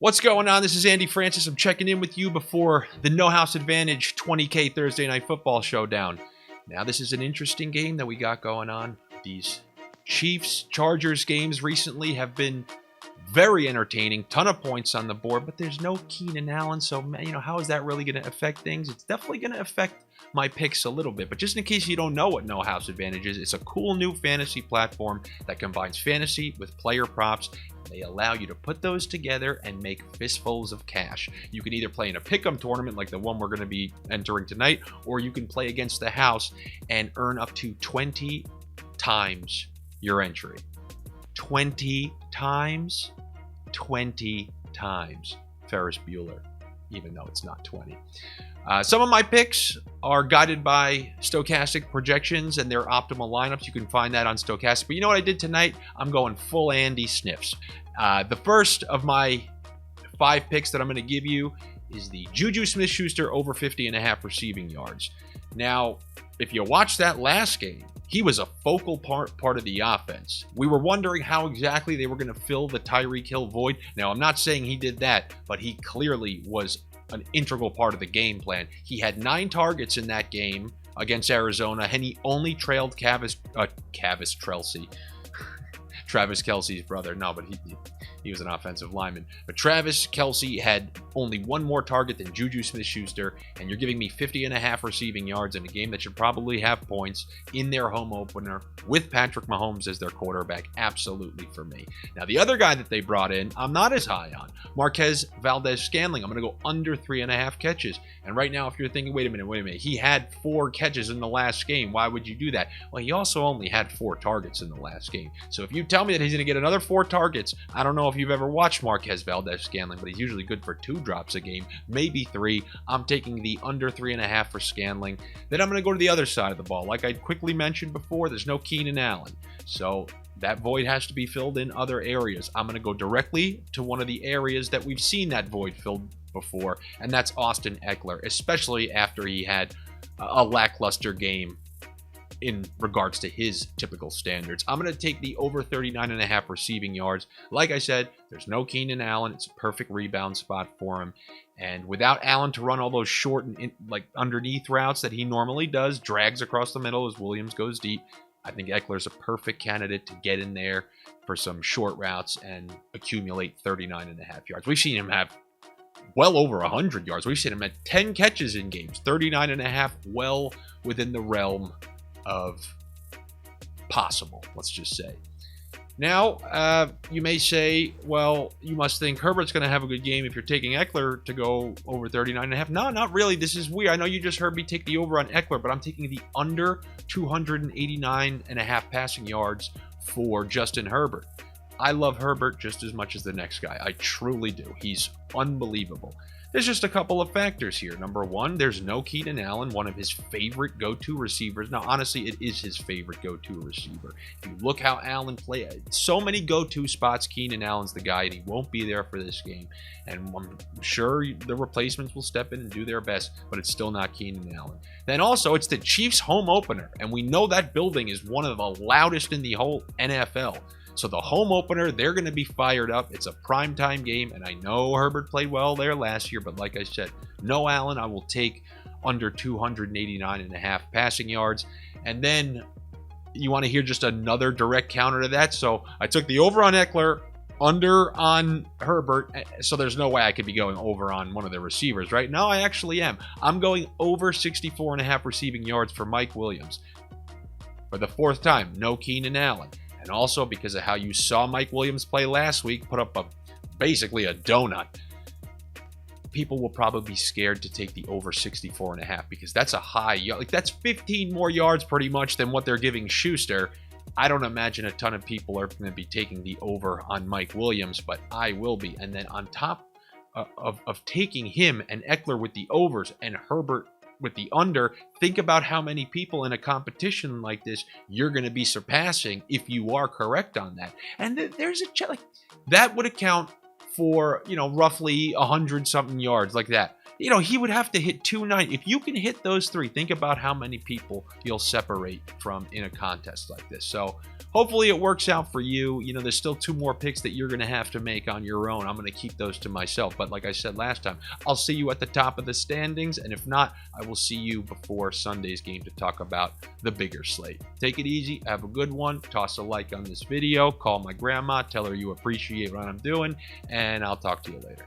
What's going on? This is Andy Francis. I'm checking in with you before the No House Advantage 20K Thursday Night Football Showdown. Now, this is an interesting game that we got going on. These Chiefs-Chargers games recently have been very entertaining. Ton of points on the board, but there's no Keenan Allen, so, how is that really going to affect things? It's definitely going to affect my picks a little bit, but just in case you don't know what No House Advantage is, it's a cool new fantasy platform that combines fantasy with player props. They allow you to put those together and make fistfuls of cash. You can either play in a Pick'em tournament like the one we're going to be entering tonight, or you can play against the house and earn up to 20 times your entry. 20 times? 20 times. Ferris Bueller, even though it's not 20. Some of my picks are guided by Stokastic projections and their optimal lineups. You can find that on Stokastic. But you know what I did tonight? I'm going full Andy Sniffs. The first of my 5 picks that I'm going to give you is the Juju Smith-Schuster over 50.5 receiving yards. Now, if you watched that last game, he was a focal part of the offense. We were wondering how exactly they were going to fill the Tyreek Hill void. Now, I'm not saying he did that, but he clearly was an integral part of the game plan. He had 9 targets in that game against Arizona, and he only trailed Travis Kelce's brother. No, but he was an offensive lineman. But Travis Kelce had only 1 more target than Juju Smith-Schuster, and you're giving me 50.5 receiving yards in a game that should probably have points in their home opener with Patrick Mahomes as their quarterback. Absolutely for me. Now, the other guy that they brought in, I'm not as high on. Marquez Valdes-Scantling. I'm going to go under 3.5 catches. And right now, if you're thinking, wait a minute, he had 4 catches in the last game. Why would you do that? Well, he also only had 4 targets in the last game. So if you tell me that he's going to get another 4 targets, I don't know if you've ever watched Marquez Valdes-Scantling, but he's usually good for 2 drops a game, maybe 3. I'm taking the under 3.5 for Scantling. Then I'm going to go to the other side of the ball. Like I quickly mentioned before, there's no Keenan Allen. So that void has to be filled in other areas. I'm going to go directly to one of the areas that we've seen that void filled before, and that's Austin Ekeler, especially after he had a lackluster game in regards to his typical standards. I'm going to take the over 39.5 receiving yards. Like I said, there's no Keenan Allen. It's a perfect rebound spot for him. And without Allen to run all those short and underneath routes that he normally does, drags across the middle as Williams goes deep, I think Ekeler's a perfect candidate to get in there for some short routes and accumulate 39.5 yards. We've seen him have well over 100 yards. We've seen him at 10 catches in games, 39.5, well within the realm of possible, let's just say. Now, you may say, well, you must think Herbert's going to have a good game if you're taking Ekeler to go over 39.5. No, not really. This is weird. I know you just heard me take the over on Ekeler, but I'm taking the under 289.5 passing yards for Justin Herbert. I love Herbert just as much as the next guy. I truly do. He's unbelievable. There's just a couple of factors here. Number one, there's no Keenan Allen, one of his favorite go-to receivers. Now, honestly, it is his favorite go-to receiver. If you look how Allen played, so many go-to spots, Keenan Allen's the guy, and he won't be there for this game. And I'm sure the replacements will step in and do their best, but it's still not Keenan Allen. Then also, it's the Chiefs' home opener, and we know that building is one of the loudest in the whole NFL. So the home opener, they're going to be fired up. It's a primetime game, and I know Herbert played well there last year, but like I said, no Allen. I will take under 289.5 passing yards. And then you want to hear just another direct counter to that. So I took the over on Ekeler, under on Herbert, so there's no way I could be going over on one of the receivers, right? No, I actually am. I'm going over 64.5 receiving yards for Mike Williams. For the 4th time, no Keenan Allen. And also because of how you saw Mike Williams play last week, put up basically a donut. People will probably be scared to take the over 64.5 because that's a high, that's 15 more yards pretty much than what they're giving Schuster. I don't imagine a ton of people are going to be taking the over on Mike Williams, but I will be. And then on top of taking him and Ekeler with the overs and Herbert with the under, think about how many people in a competition like this you're going to be surpassing if you are correct on that. And there's a that would account for, roughly 100 something yards like that. you know, he would have to hit 290. If you can hit those three, think about how many people you'll separate from in a contest like this. So hopefully it works out for you. You know, there's still 2 more picks that you're going to have to make on your own. I'm going to keep those to myself. But like I said last time, I'll see you at the top of the standings. And if not, I will see you before Sunday's game to talk about the bigger slate. Take it easy. Have a good one. Toss a like on this video. Call my grandma. Tell her you appreciate what I'm doing. And I'll talk to you later.